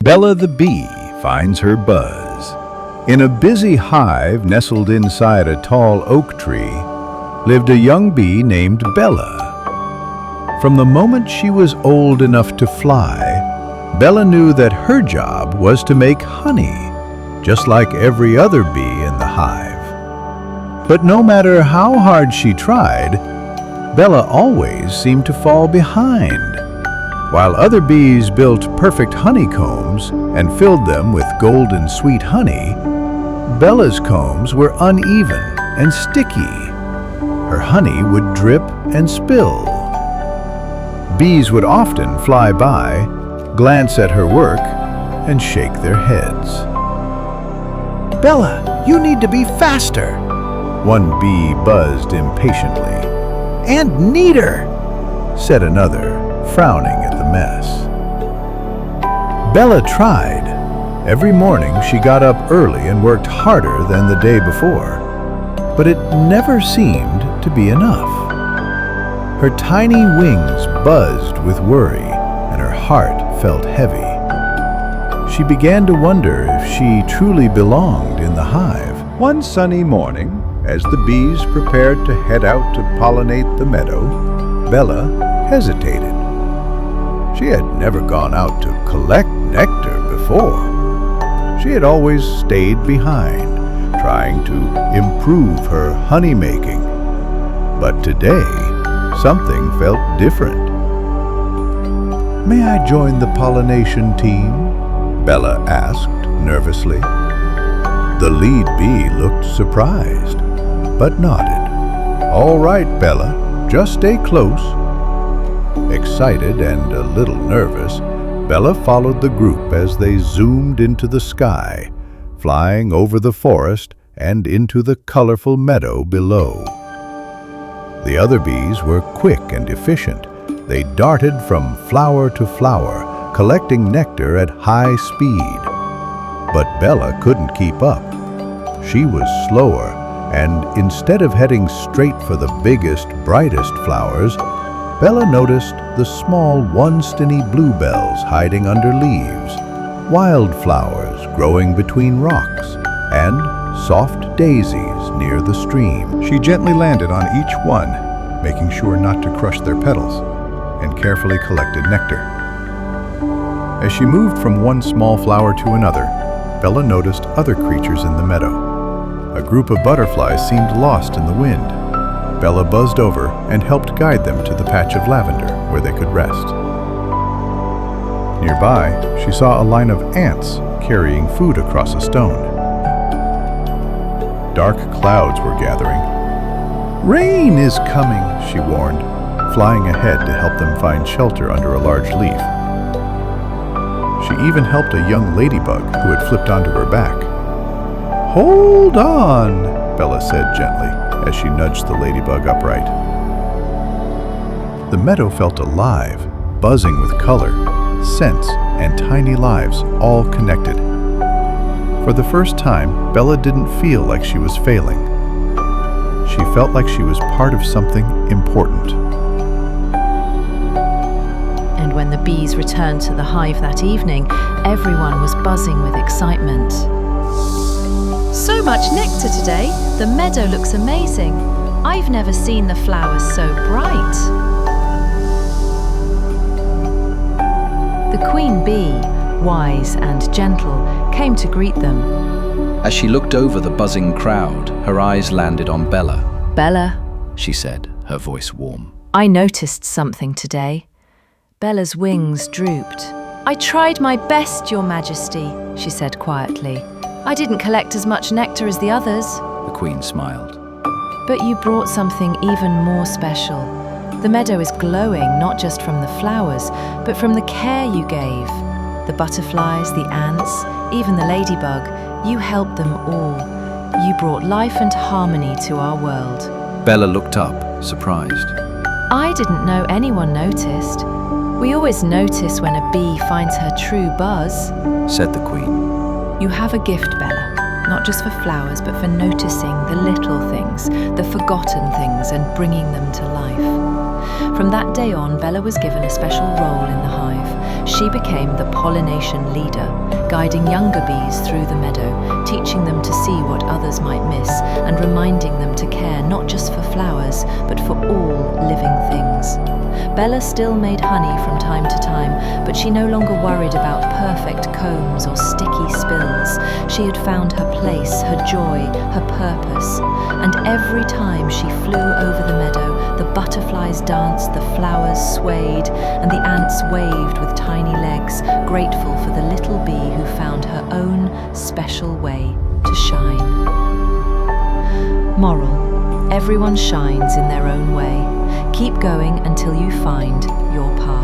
Bella the bee finds her buzz. In a busy hive nestled inside a tall oak tree lived a young bee named Bella. From the moment she was old enough to fly, Bella knew that her job was to make honey, just like every other bee in the hive. But no matter how hard she tried, Bella always seemed to fall behind. While other bees built perfect honeycombs and filled them with golden sweet honey, Bella's combs were uneven and sticky. Her honey would drip and spill. Bees would often fly by, glance at her work, and shake their heads. "Bella, you need to be faster." One bee buzzed impatiently. "And neater," said another, frowning at the mess. Bella tried. Every morning she got up early and worked harder than the day before, but it never seemed to be enough. Her tiny wings buzzed with worry, and her heart felt heavy. She began to wonder if she truly belonged in the hive. One sunny morning, as the bees prepared to head out to pollinate the meadow, Bella hesitated. She had never gone out to collect nectar before. She had always stayed behind, trying to improve her honey making. But today, something felt different. "May I join the pollination team?" Bella asked nervously. The lead bee looked surprised, but nodded. "All right, Bella, just stay close." Excited and a little nervous, Bella followed the group as they zoomed into the sky, flying over the forest and into the colorful meadow below. The other bees were quick and efficient. They darted from flower to flower, collecting nectar at high speed. But Bella couldn't keep up. She was slower, and instead of heading straight for the biggest, brightest flowers, Bella noticed the small one-stinny bluebells hiding under leaves, wildflowers growing between rocks, and soft daisies near the stream. She gently landed on each one, making sure not to crush their petals, and carefully collected nectar. As she moved from one small flower to another, Bella noticed other creatures in the meadow. A group of butterflies seemed lost in the wind. Bella buzzed over and helped guide them to the patch of lavender where they could rest. Nearby, she saw a line of ants carrying food across a stone. Dark clouds were gathering. "Rain is coming," she warned, flying ahead to help them find shelter under a large leaf. She even helped a young ladybug who had flipped onto her back. "Hold on," Bella said gently, as she nudged the ladybug upright. The meadow felt alive, buzzing with color, scents, and tiny lives all connected. For the first time, Bella didn't feel like she was failing. She felt like she was part of something important. And when the bees returned to the hive that evening, everyone was buzzing with excitement. "So much nectar today! The meadow looks amazing. I've never seen the flowers so bright." The queen bee, wise and gentle, came to greet them. As she looked over the buzzing crowd, her eyes landed on Bella. "Bella," she said, her voice warm. "I noticed something today." Bella's wings drooped. "I tried my best, Your Majesty," she said quietly. "I didn't collect as much nectar as the others." The queen smiled. "But you brought something even more special. The meadow is glowing not just from the flowers, but from the care you gave. The butterflies, the ants, even the ladybug, you helped them all. You brought life and harmony to our world." Bella looked up, surprised. "I didn't know anyone noticed. We always notice when a bee finds her true buzz," said the queen. "You have a gift, Bella, not just for flowers, but for noticing the little things, the forgotten things, and bringing them to life." From that day on, Bella was given a special role in the hive. She became the pollination leader, guiding younger bees through the meadow, teaching them to see what others might miss and reminding them to care not just for flowers, but for all living things. Bella still made honey from time to time, but she no longer worried about perfect combs or sticky spills. She had found her place, her joy, her purpose. And every time she flew over the meadow, the butterflies danced, the flowers swayed, and the ants waved with tiny legs, grateful for the little bee who found her own special way to shine. Moral: everyone shines in their own way. Keep going until you find your path.